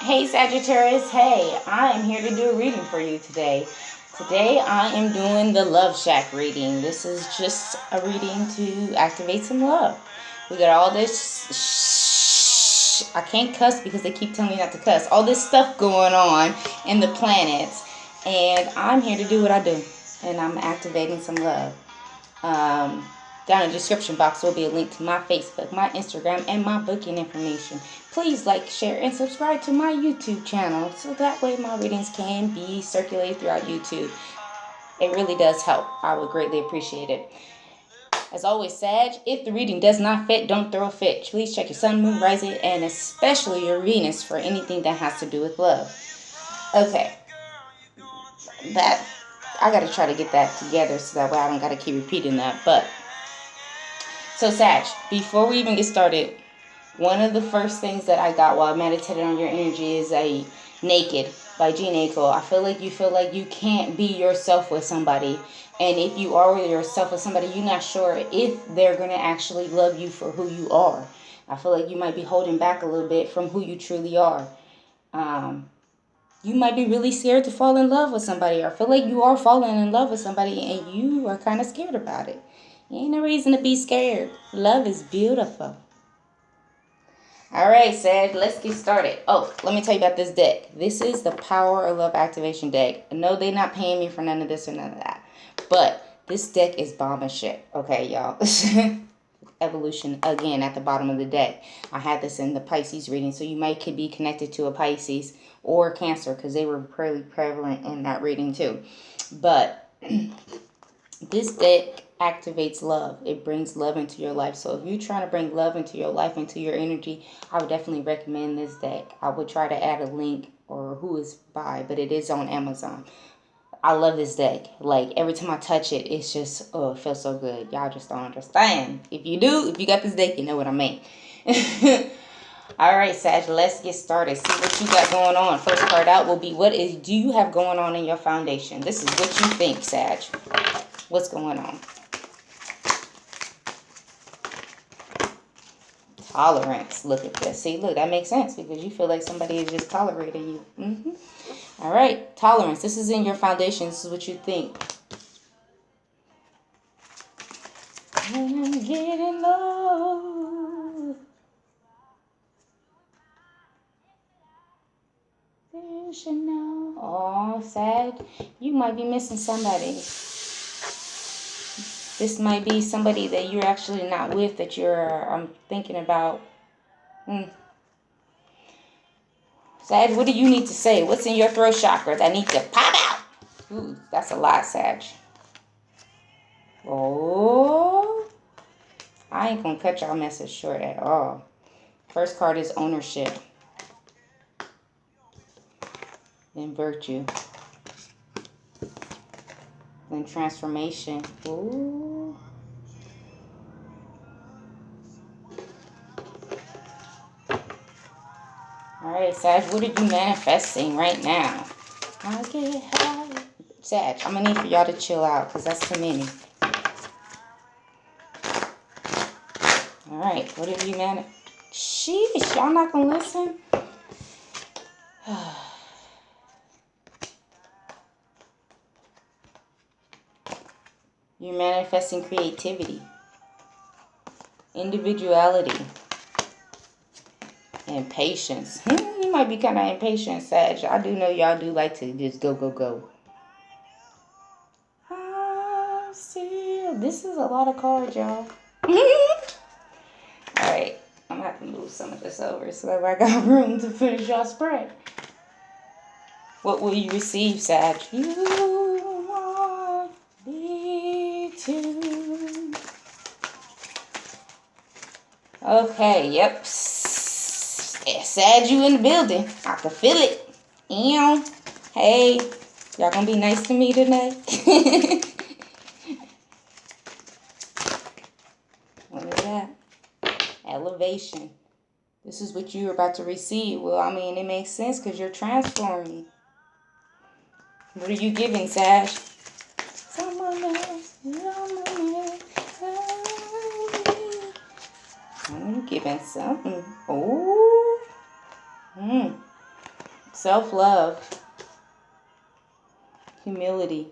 Hey Sagittarius, hey, I am here to do a reading for you today. Today I am doing the Love Shack reading. This is just a reading to activate some love. We got all this I can't cuss because they keep telling me not to cuss. All this stuff going on in the planets, and I'm here to do what I do, and I'm activating some love. Down in the description box will be a link to my Facebook, my Instagram, and my booking information. Please like, share, and subscribe to my YouTube channel so that way my readings can be circulated throughout YouTube. It really does help. I would greatly appreciate it. As always, Sag, if the reading does not fit, don't throw a fit. Please check your sun, moon, rising, and especially your Venus for anything that has to do with love. Okay. I got to try to get that together so that way I don't got to keep repeating that. But so, Sag, before we even get started, one of the first things that I got while I meditated on your energy is a Naked by Gene Aiko. I feel like you can't be yourself with somebody. And if you are with yourself with somebody, you're not sure if they're going to actually love you for who you are. I feel like you might be holding back a little bit from who you truly are. You might be really scared to fall in love with somebody, or feel like you are falling in love with somebody and you are kind of scared about it. Ain't no reason to be scared. Love is beautiful. All right, Sag, let's get started. Oh, let me tell you about this deck. This is the Power of Love Activation deck. No, they're not paying me for none of this or none of that. But this deck is bomb as shit. Okay, y'all. Evolution again at the bottom of the deck. I had this in the Pisces reading, so you might could be connected to a Pisces or Cancer because they were pretty prevalent in that reading too. But this deck activates love. It brings love into your life. So if you're trying to bring love into your life, into your energy, I would definitely recommend this deck. I would try to add a link or who is by, but it is on Amazon. I love this deck. Like, every time I touch it, it's just, oh, it feels so good. Y'all just don't understand. If you do, if you got this deck, you know what I mean. All right, Sag, let's get started. See what you got going on. First card out will be, do you have going on in your foundation? This is what you think, Sag. What's going on? Tolerance. Look at this. See, look, that makes sense because you feel like somebody is just tolerating you. All right, tolerance. This is in your foundation. This is what you think. When I'm getting low, you should know. Oh, Sag, you might be missing somebody. This might be somebody that you're actually not with, that you're thinking about. Sag, what do you need to say? What's in your throat chakra that needs to pop out? Ooh, that's a lot, Sag. Oh, I ain't gonna cut y'all message short at all. First card is ownership. Then virtue. Then transformation. Ooh. Alright, Sag, what are you manifesting right now? I get high. Sag, I'm gonna need for y'all to chill out because that's too many. Alright, what are you manifesting? Sheesh, y'all not gonna listen? You're manifesting creativity, individuality, and patience. You might be kind of impatient, Sag. I do know y'all do like to just go, go, go. This is a lot of cards, y'all. Alright, I'm gonna have to move some of this over so that I got room to finish y'all spread. What will you receive, Sag? You want me to. Okay, yep. Sag, you in the building. I can feel it. Ew. Hey, y'all gonna be nice to me tonight? What is that? Elevation. This is what you're about to receive. Well, I mean, it makes sense because you're transforming. What are you giving, Sag? Someone else. I'm giving something. Oh. Self-love. Humility.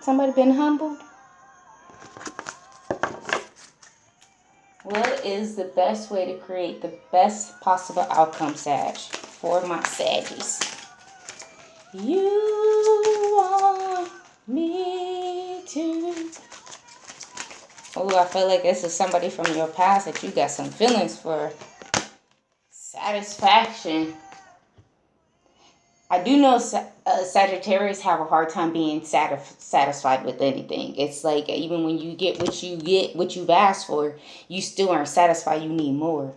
Somebody been humbled? What is the best way to create the best possible outcome, Sag, for my Saggies? You want me to... Oh, I feel like this is somebody from your past that you got some feelings for. Satisfaction. I do know Sagittarius have a hard time being satisfied with anything. It's like even when you get what you've asked for, you still aren't satisfied. You need more.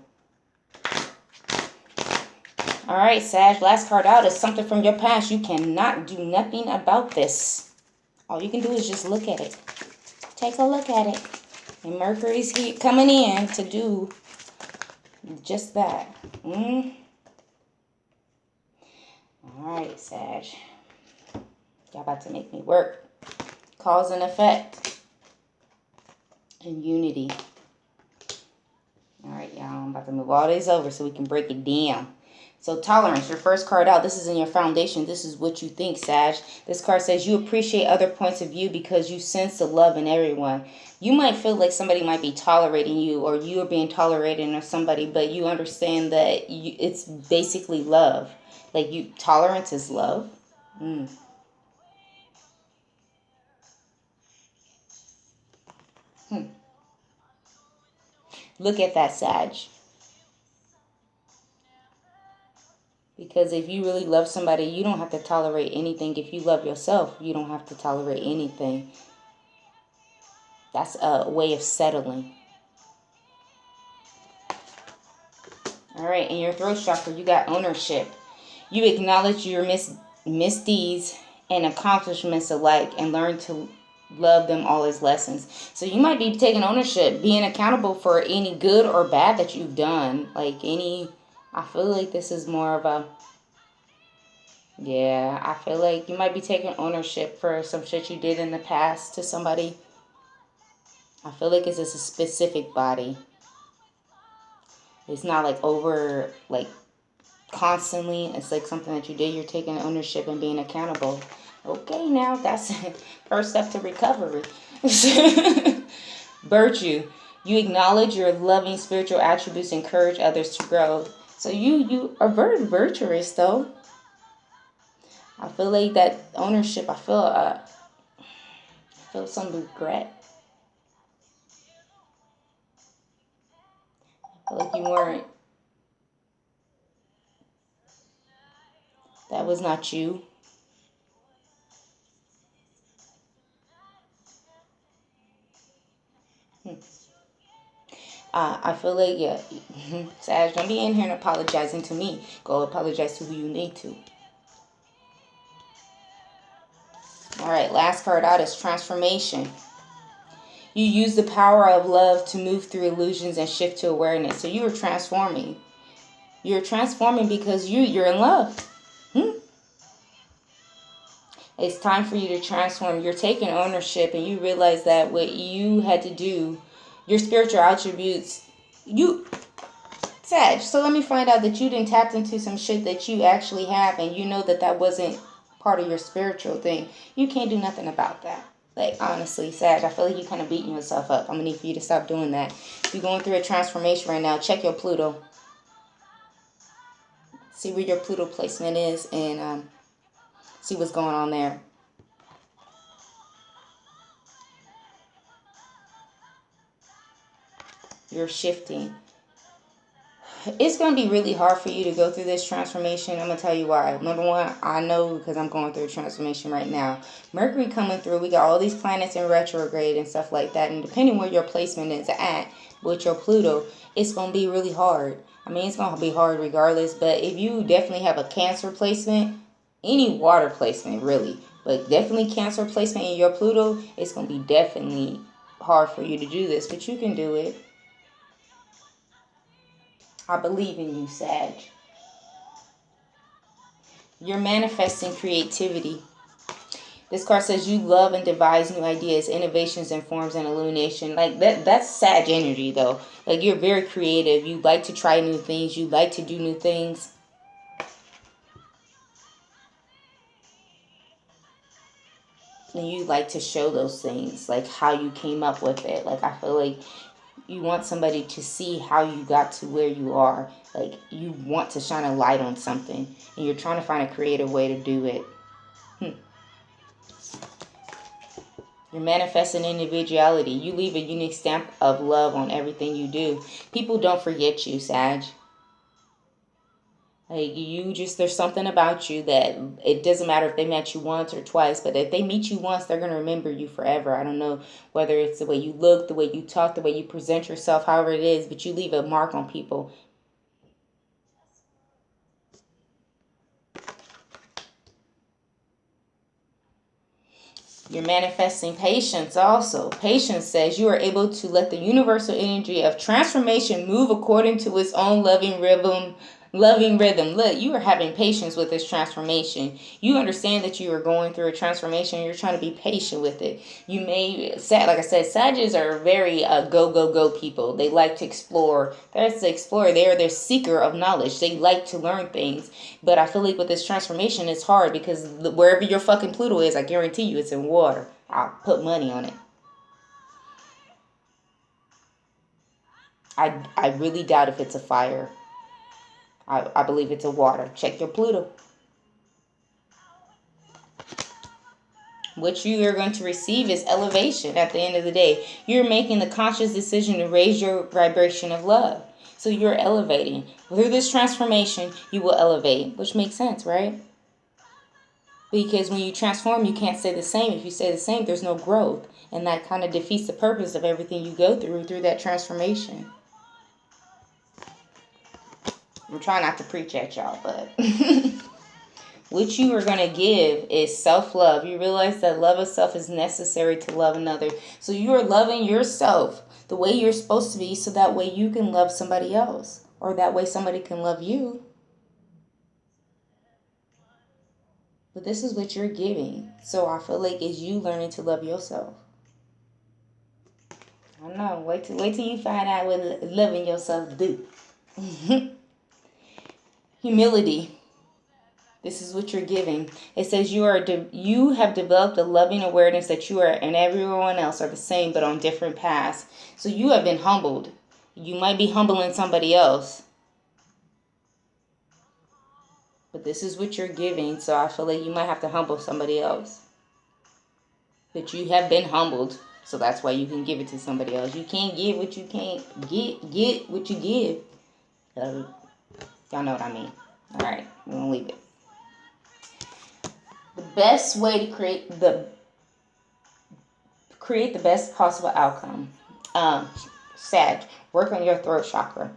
All right, Sag, last card out is something from your past. You cannot do nothing about this. All you can do is just look at it. Take a look at it. And Mercury's coming in to do just that. All right, Sag. Y'all about to make me work. Cause and effect. And unity. All right, y'all. I'm about to move all these over so we can break it down. So tolerance, your first card out. This is in your foundation. This is what you think, Sag. This card says you appreciate other points of view because you sense the love in everyone. You might feel like somebody might be tolerating you or you are being tolerated or somebody, but you understand that it's basically love. Like tolerance is love. Look at that, Sag. Because if you really love somebody, you don't have to tolerate anything. If you love yourself, you don't have to tolerate anything. That's a way of settling. All right, in your throat chakra, you got ownership. You acknowledge your misdeeds and accomplishments alike and learn to love them all as lessons. So you might be taking ownership, being accountable for any good or bad that you've done. I feel like this is more of a... Yeah, I feel like you might be taking ownership for some shit you did in the past to somebody. I feel like it's a specific body. It's not like over, like, constantly. It's like something that you did. You're taking ownership and being accountable. Okay, now that's first step to recovery. Virtue. You acknowledge your loving spiritual attributes, encourage others to grow. So you are very virtuous, though. I feel like that ownership, I feel some regret. I feel like you weren't. That was not you. I feel like, yeah, Sag, don't be in here and apologizing to me. Go apologize to who you need to. All right, last card out is transformation. You use the power of love to move through illusions and shift to awareness. So you are transforming. You're transforming because you're in love. It's time for you to transform. You're taking ownership and you realize that what you had to do, your spiritual attributes, Sag, so let me find out that you didn't tap into some shit that you actually have and you know that wasn't part of your spiritual thing. You can't do nothing about that. Like, honestly, Sag, I feel like you're kind of beating yourself up. I'm going to need for you to stop doing that. If you're going through a transformation right now, check your Pluto. See where your Pluto placement is and see what's going on there. You're shifting. It's going to be really hard for you to go through this transformation. I'm going to tell you why. Number one, I know because I'm going through a transformation right now. Mercury coming through. We got all these planets in retrograde and stuff like that. And depending where your placement is at with your Pluto, it's going to be really hard. I mean, it's going to be hard regardless. But if you definitely have a Cancer placement, any water placement really, but definitely Cancer placement in your Pluto, it's going to be definitely hard for you to do this. But you can do it. I believe in you, Sag. You're manifesting creativity. This card says you love and devise new ideas, innovations, and forms and illumination. Like that's Sag energy though. Like you're very creative. You like to try new things. You like to do new things. And you like to show those things, like how you came up with it. Like I feel like you want somebody to see how you got to where you are. Like you want to shine a light on something, and you're trying to find a creative way to do it. You're manifesting individuality. You leave a unique stamp of love on everything you do. People don't forget you, Sag. Like you just, there's something about you that it doesn't matter if they met you once or twice, but if they meet you once, they're going to remember you forever. I don't know whether it's the way you look, the way you talk, the way you present yourself, however it is, but you leave a mark on people. You're manifesting patience also. Patience says you are able to let the universal energy of transformation move according to its own loving rhythm. Look, you are having patience with this transformation. You understand that you are going through a transformation. You're trying to be patient with it. You may, like I said, Sagittarius are very go people. They like to explore. That's the explorer. They are the seeker of knowledge. They like to learn things. But I feel like with this transformation, it's hard because wherever your fucking Pluto is, I guarantee you it's in water. I'll put money on it. I really doubt if it's a fire. I believe it's a water. Check your Pluto. What you are going to receive is elevation at the end of the day. You're making the conscious decision to raise your vibration of love. So you're elevating. Through this transformation, you will elevate, which makes sense, right? Because when you transform, you can't stay the same. If you stay the same, there's no growth. And that kind of defeats the purpose of everything you go through that transformation. I'm trying not to preach at y'all, but what you are going to give is self-love. You realize that love of self is necessary to love another. So you are loving yourself the way you're supposed to be so that way you can love somebody else. Or that way somebody can love you. But this is what you're giving. So I feel like it's you learning to love yourself. I don't know. Wait till you find out what loving yourself do. Humility. This is what you're giving. It says you have developed a loving awareness that you are and everyone else are the same but on different paths. So you have been humbled. You might be humbling somebody else. But this is what you're giving. So I feel like you might have to humble somebody else. But you have been humbled. So that's why you can give it to somebody else. You can't give what you can't get what you give. Y'all know what I mean. Alright, we're going to leave it. The best way to create the best possible outcome. Sag, work on your throat chakra.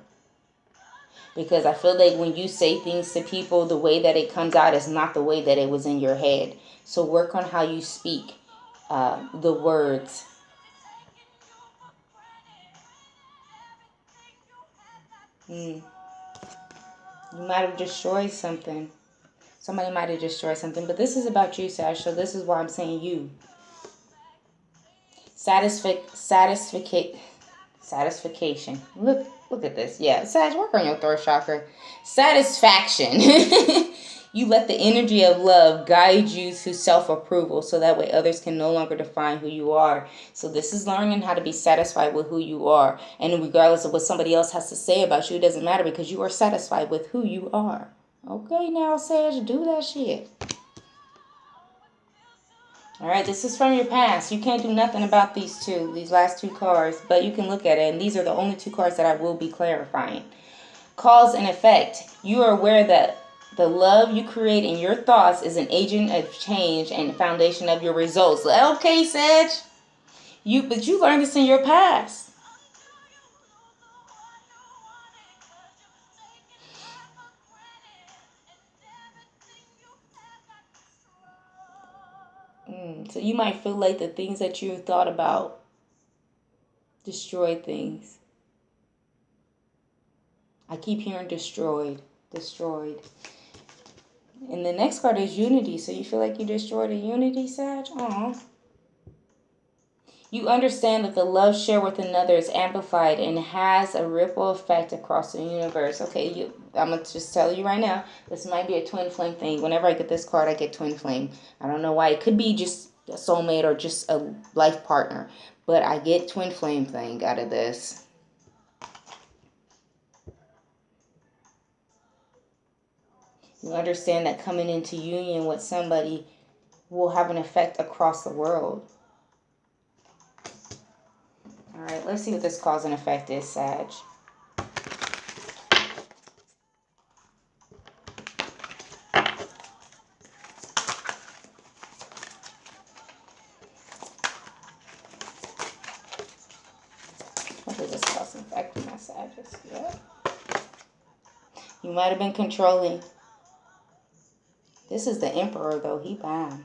Because I feel like when you say things to people, the way that it comes out is not the way that it was in your head. So work on how you speak the words. You might have destroyed something. Somebody might have destroyed something. But this is about you, Sag. So this is why I'm saying you. Satisfaction. Look at this. Yeah, Sag, work on your throat chakra. Satisfaction. You let the energy of love guide you to self-approval so that way others can no longer define who you are. So this is learning how to be satisfied with who you are. And regardless of what somebody else has to say about you, it doesn't matter because you are satisfied with who you are. Okay, now, Sag, do that shit. Alright, this is from your past. You can't do nothing about these last two cards, but you can look at it, and these are the only two cards that I will be clarifying. Cause and effect. You are aware that the love you create in your thoughts is an agent of change and foundation of your results. Okay, Sag. But you learned this in your past. So you might feel like the things that you thought about destroyed things. I keep hearing destroyed. And the next card is unity. So you feel like you destroyed a unity, Sag? Aw. You understand that the love shared with another is amplified and has a ripple effect across the universe. Okay, I'm going to just tell you right now, this might be a twin flame thing. Whenever I get this card, I get twin flame. I don't know why. It could be just a soulmate or just a life partner. But I get twin flame thing out of this. You understand that coming into union with somebody will have an effect across the world. All right, let's see what this cause and effect is, Sag. What is this cause and effect in my Sagittarius? Yep. You might have been controlling. This is the Emperor, though. He bad.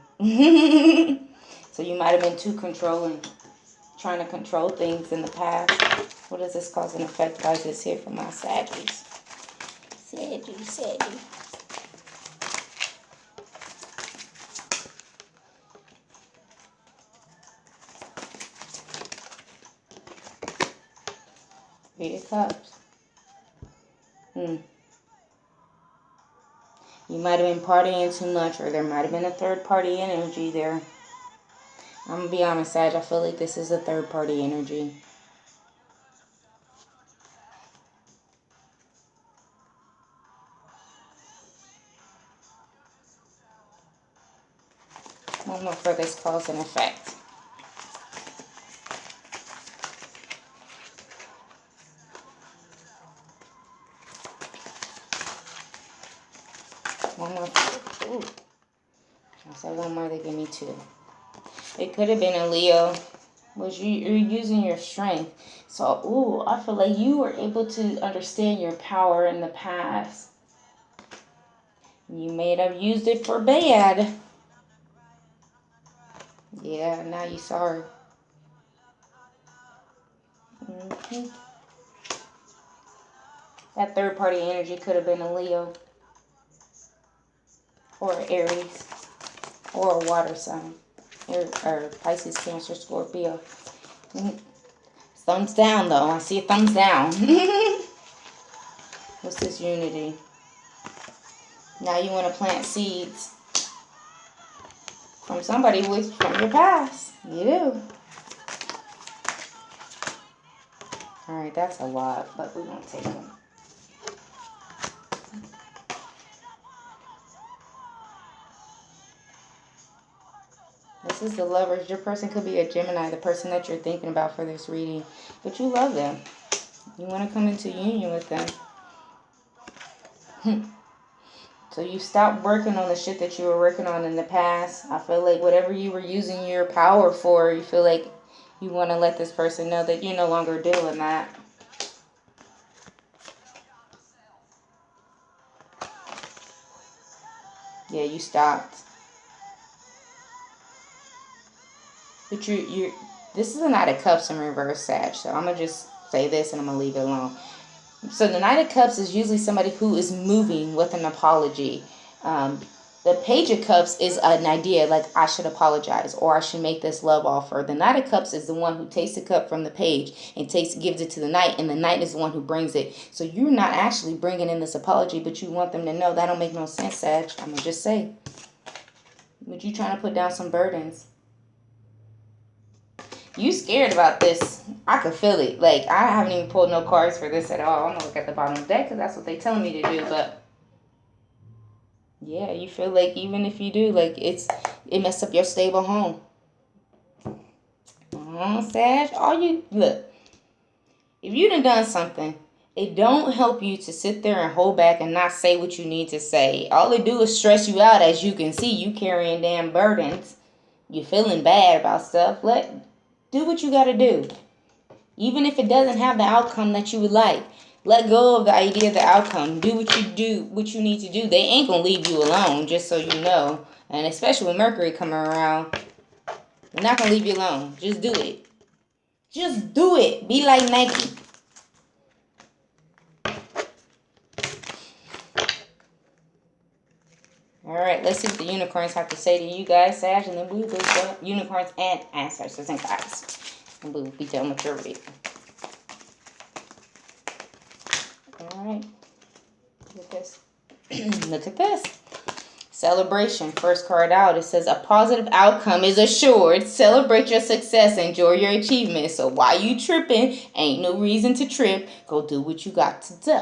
So you might have been too controlling, trying to control things in the past. What does this cause and effect? Why is this here for my Sagittarius? Sagittarius. Three of Cups. You might have been partying too much, or there might have been a third party energy there. I'm going to be honest, Sag. I feel like this is a third party energy. One more for this cause and effect. One more. Ooh. I said one more, they give me two. It could have been a Leo. You're using your strength. So, I feel like you were able to understand your power in the past. You may have used it for bad. Yeah, now you're sorry. That third party energy could have been a Leo. Or Aries. Or a water sign. Or Pisces, Cancer, Scorpio. Thumbs down, though. I see a thumbs down. What's this unity? Now you want to plant seeds from somebody from your past. You do. Alright, that's a lot, but we won't take them. This is the Lovers. Your person could be a Gemini, the person that you're thinking about for this reading. But you love them. You want to come into union with them. So you stopped working on the shit that you were working on in the past. I feel like whatever you were using your power for, you feel like you want to let this person know that you're no longer doing that. Yeah, you stopped. But this is a Knight of Cups in reverse, Sag. So I'm going to just say this and I'm going to leave it alone. So the Knight of Cups is usually somebody who is moving with an apology. The Page of Cups is an idea like I should apologize or I should make this love offer. The Knight of Cups is the one who takes the cup from the page and gives it to the Knight, and the Knight is the one who brings it. So you're not actually bringing in this apology, but you want them to know that don't make no sense, Sag. I'm going to just say. But you trying to put down some burdens. You scared about this. I could feel it. Like, I haven't even pulled no cards for this at all. I'm going to look at the bottom of the deck because that's what they telling me to do. But, yeah, you feel like even if you do, like, it messed up your stable home. Sag, look, if you done something, it don't help you to sit there and hold back and not say what you need to say. All it do is stress you out. As you can see, you carrying damn burdens. You feeling bad about stuff. Do what you got to do. Even if it doesn't have the outcome that you would like. Let go of the idea of the outcome. Do what you need to do. They ain't going to leave you alone, just so you know. And especially with Mercury coming around. They're not going to leave you alone. Just do it. Just do it. Be like Nike. All right, let's see what the unicorns have to say to you guys, Sag, and then we will be done. Unicorns and ancestors and guides. And we will be done with your reading. All right. Look at this. Look at this. Celebration. First card out. It says a positive outcome is assured. Celebrate your success. Enjoy your achievements. So while you tripping, ain't no reason to trip. Go do what you got to do.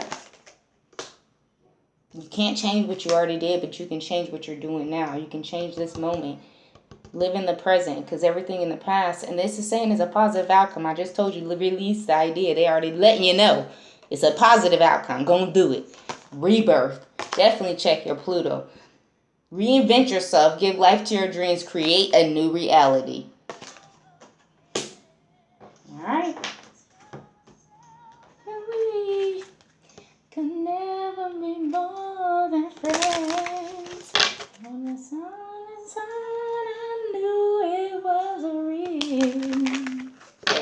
You can't change what you already did, but you can change what you're doing now. You can change this moment. Live in the present, because everything in the past, and this is saying is a positive outcome. I just told you, release the idea. They already letting you know. It's a positive outcome. Go do it. Rebirth. Definitely check your Pluto. Reinvent yourself. Give life to your dreams. Create a new reality. All right. We can never be more than friends. When the sun is on, I knew it was real.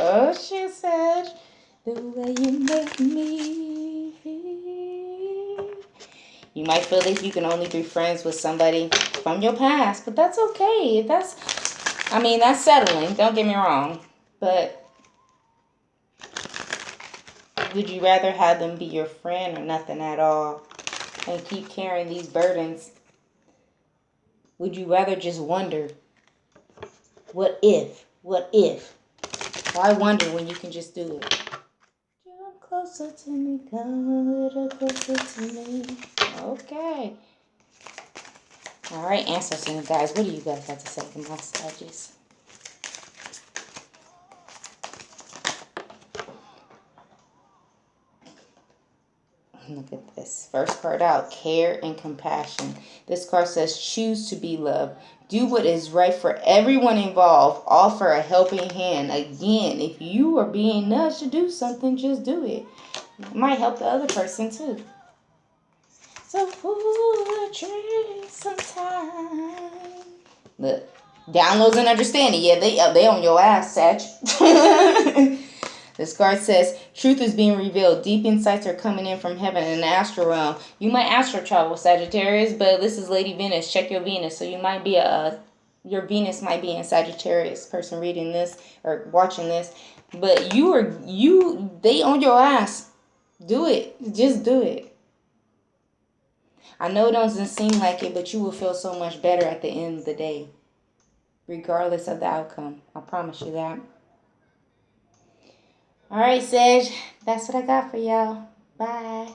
Oh, she said, the way you make me feel. You might feel like you can only be friends with somebody from your past, but that's okay. That's settling. Don't get me wrong. But would you rather have them be your friend or nothing at all and keep carrying these burdens? Would you rather just wonder, what if? What if? Why wonder when you can just do it? Come closer to me, come a little closer to me. Okay. All right, ancestors, guys, what do you guys have to say to my Sagittarius? Look at this. First card out, care and compassion. This card says, choose to be loved. Do what is right for everyone involved. Offer a helping hand. Again, if you are being nudged to do something, just do it. It might help the other person too. So poetry sometime. Look, downloads and understanding. Yeah, they on your ass, Sag. This card says, truth is being revealed. Deep insights are coming in from heaven in the astral realm. You might astral travel, Sagittarius, but this is Lady Venus. Check your Venus. So you might be your Venus might be in Sagittarius, person reading this or watching this. But they on your ass. Do it. Just do it. I know it doesn't seem like it, but you will feel so much better at the end of the day, regardless of the outcome. I promise you that. All right, Sag, that's what I got for y'all. Bye.